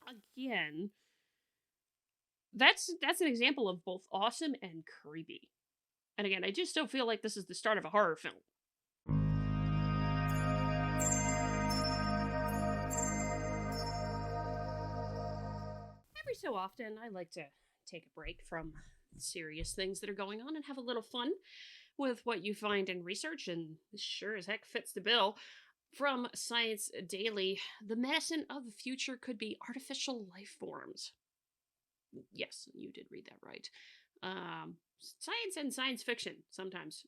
again, that's an example of both awesome and creepy. And again, I just don't feel like this is the start of a horror film. Every so often, I like to take a break from serious things that are going on and have a little fun with what you find in research, and this sure as heck fits the bill. From Science Daily, the medicine of the future could be artificial life forms. Yes, you did read that right. Science and science fiction sometimes.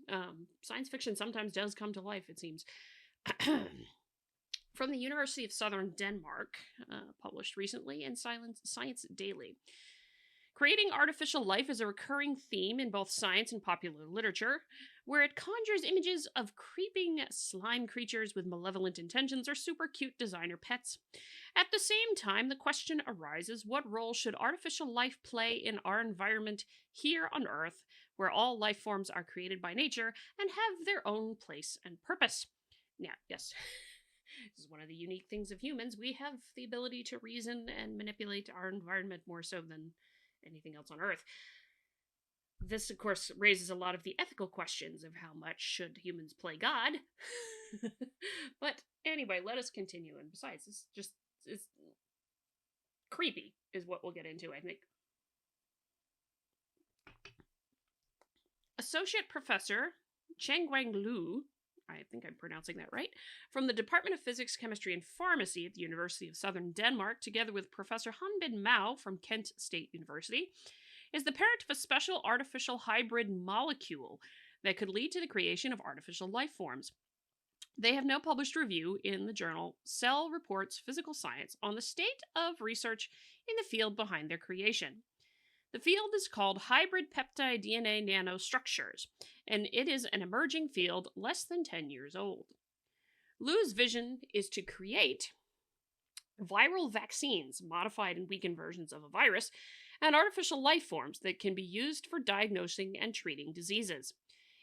Science fiction sometimes does come to life, it seems. From the University of Southern Denmark, published recently in Science Daily. Creating artificial life is a recurring theme in both science and popular literature, where it conjures images of creeping slime creatures with malevolent intentions or super cute designer pets. At the same time, the question arises, what role should artificial life play in our environment here on Earth, where all life forms are created by nature and have their own place and purpose? Now, yes, this is one of the unique things of humans. We have the ability to reason and manipulate our environment more so than anything else on Earth. This, of course, raises a lot of the ethical questions of how much should humans play God. But anyway, let us continue. And besides, it's creepy, is what we'll get into, I think. Associate Professor Chengguang Lu, I think I'm pronouncing that right, from the Department of Physics, Chemistry, and Pharmacy at the University of Southern Denmark, together with Professor Hanbin Mao from Kent State University, is the parent of a special artificial hybrid molecule that could lead to the creation of artificial life forms. They have now published a review in the journal Cell Reports Physical Science on the state of research in the field behind their creation. The field is called hybrid peptide DNA nanostructures, and it is an emerging field less than 10 years old. Lu's vision is to create viral vaccines, modified and weakened versions of a virus, and artificial life forms that can be used for diagnosing and treating diseases.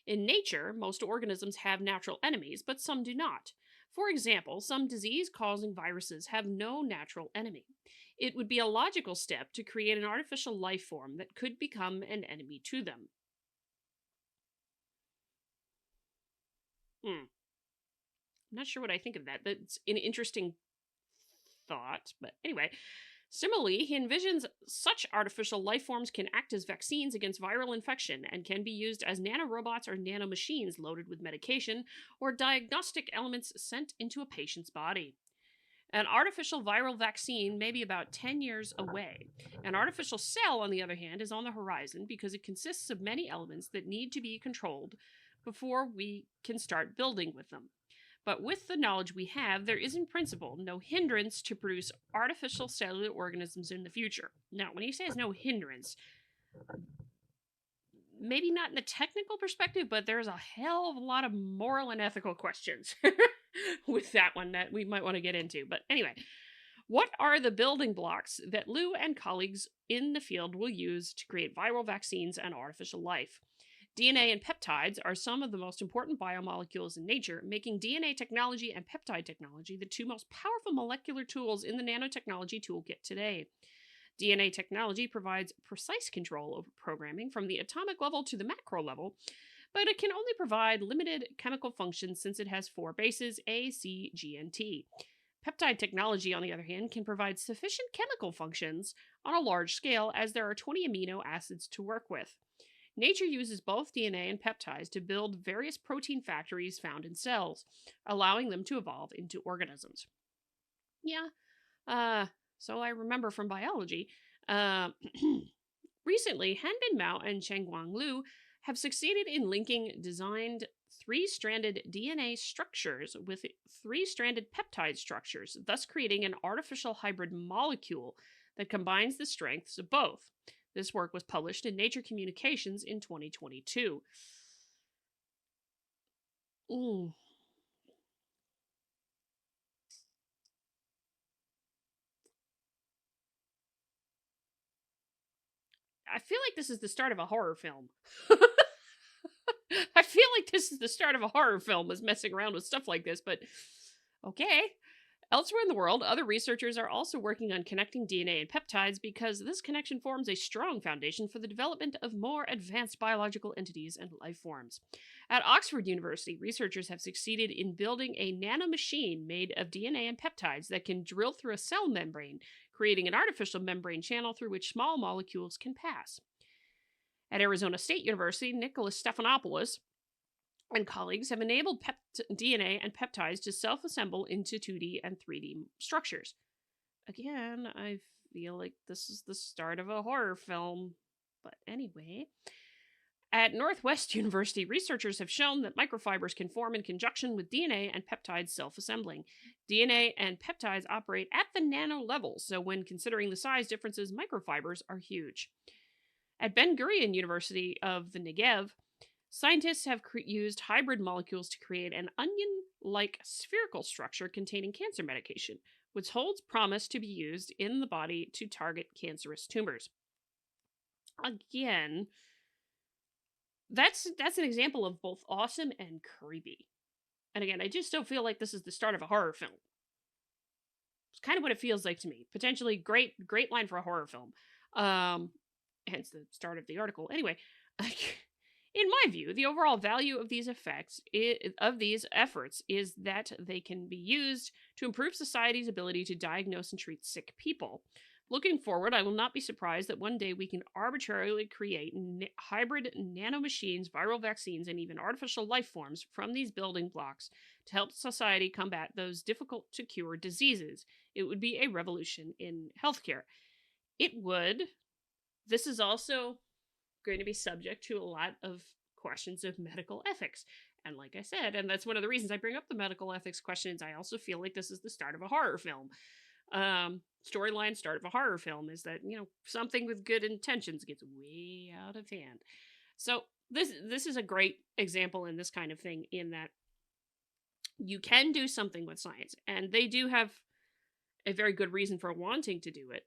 In nature, most organisms have natural enemies, but some do not. For example, some disease-causing viruses have no natural enemy. It would be a logical step to create an artificial life form that could become an enemy to them. I'm not sure what I think of that. That's an interesting thought, but anyway. Similarly, he envisions such artificial life forms can act as vaccines against viral infection and can be used as nanorobots or nanomachines loaded with medication or diagnostic elements sent into a patient's body. An artificial viral vaccine may be about 10 years away. An artificial cell, on the other hand, is on the horizon because it consists of many elements that need to be controlled before we can start building with them. But with the knowledge we have, there is in principle no hindrance to produce artificial cellular organisms in the future. Now, when he says no hindrance, maybe not in the technical perspective, but there's a hell of a lot of moral and ethical questions with that one that we might want to get into. But anyway, what are the building blocks that Lu and colleagues in the field will use to create viral vaccines and artificial life? DNA and peptides are some of the most important biomolecules in nature, making DNA technology and peptide technology the two most powerful molecular tools in the nanotechnology toolkit today. DNA technology provides precise control over programming from the atomic level to the macro level, but it can only provide limited chemical functions since it has 4 bases A, C, G, and T. Peptide technology, on the other hand, can provide sufficient chemical functions on a large scale as there are 20 amino acids to work with. Nature uses both DNA and peptides to build various protein factories found in cells, allowing them to evolve into organisms. Yeah, so I remember from biology. Recently, Hanbin Mao and Chengguang Lu have succeeded in linking designed 3-stranded DNA structures with 3-stranded peptide structures, thus creating an artificial hybrid molecule that combines the strengths of both. This work was published in Nature Communications in 2022. I feel like this is the start of a horror film. I feel like this is the start of a horror film, is messing around with stuff like this, but okay. Elsewhere in the world, other researchers are also working on connecting DNA and peptides because this connection forms a strong foundation for the development of more advanced biological entities and life forms. At Oxford University, researchers have succeeded in building a nanomachine made of DNA and peptides that can drill through a cell membrane, creating an artificial membrane channel through which small molecules can pass. At Arizona State University, Nicholas Stephanopoulos and colleagues have enabled DNA and peptides to self assemble into 2D and 3D structures. Again, I feel like this is the start of a horror film. But anyway, at Northwest University, researchers have shown that microfibers can form in conjunction with DNA and peptides self assembling. DNA and peptides operate at the nano level, so when considering the size differences, microfibers are huge. At Ben Gurion University of the Negev, scientists have used hybrid molecules to create an onion like spherical structure containing cancer medication, which holds promise to be used in the body to target cancerous tumors. Again, that's an example of both awesome and creepy. And again, I just don't feel like this is the start of a horror film. It's kind of what it feels like to me. Potentially great line for a horror film. Hence the start of the article. Anyway, in my view, the overall value of these efforts is that they can be used to improve society's ability to diagnose and treat sick people. Looking forward, I will not be surprised that one day we can arbitrarily create hybrid nanomachines, viral vaccines, and even artificial life forms from these building blocks to help society combat those difficult to cure diseases. It would be a revolution in healthcare. It would. This is also going to be subject to a lot of questions of medical ethics. And like I said, and that's one of the reasons I bring up the medical ethics questions, I also feel like this is the start of a horror film. Storyline start of a horror film is that, something with good intentions gets way out of hand. So this is a great example in this kind of thing, in that you can do something with science, and they do have a very good reason for wanting to do it.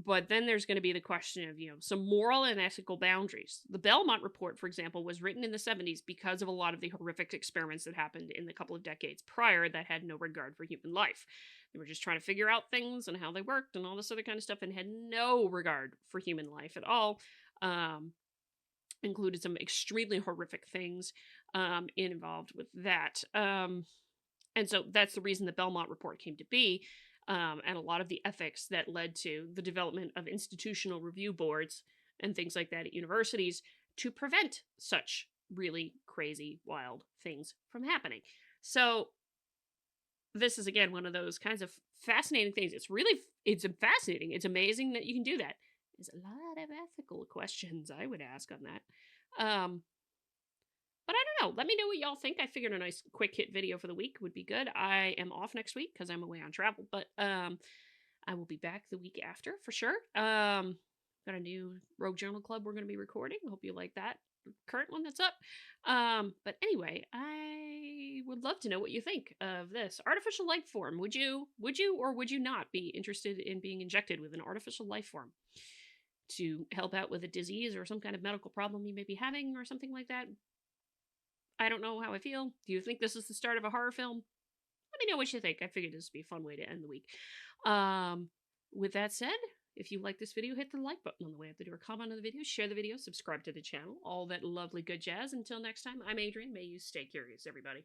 But then there's going to be the question of, some moral and ethical boundaries. The Belmont Report, for example, was written in the 70s because of a lot of the horrific experiments that happened in the couple of decades prior that had no regard for human life. They were just trying to figure out things and how they worked and all this other kind of stuff, and had no regard for human life at all. Included some extremely horrific things involved with that. And so that's the reason the Belmont Report came to be. And a lot of the ethics that led to the development of institutional review boards and things like that at universities to prevent such really crazy, wild things from happening. So this is, again, one of those kinds of fascinating things. It's fascinating. It's amazing that you can do that. There's a lot of ethical questions I would ask on that. But I don't know. Let me know what y'all think. I figured a nice quick hit video for the week would be good. I am off next week because I'm away on travel, but I will be back the week after for sure. Got a new Rogue Journal Club we're going to be recording. Hope you like that current one that's up. But anyway, I would love to know what you think of this artificial life form. Would you or would you not be interested in being injected with an artificial life form to help out with a disease or some kind of medical problem you may be having or something like that? I don't know how I feel. Do you think this is the start of a horror film? Let me know what you think. I figured this would be a fun way to end the week. With that said, if you like this video, hit the like button on the way up the door, comment on the video, share the video, subscribe to the channel, all that lovely good jazz. Until next time, I'm Adrian. May you stay curious, everybody.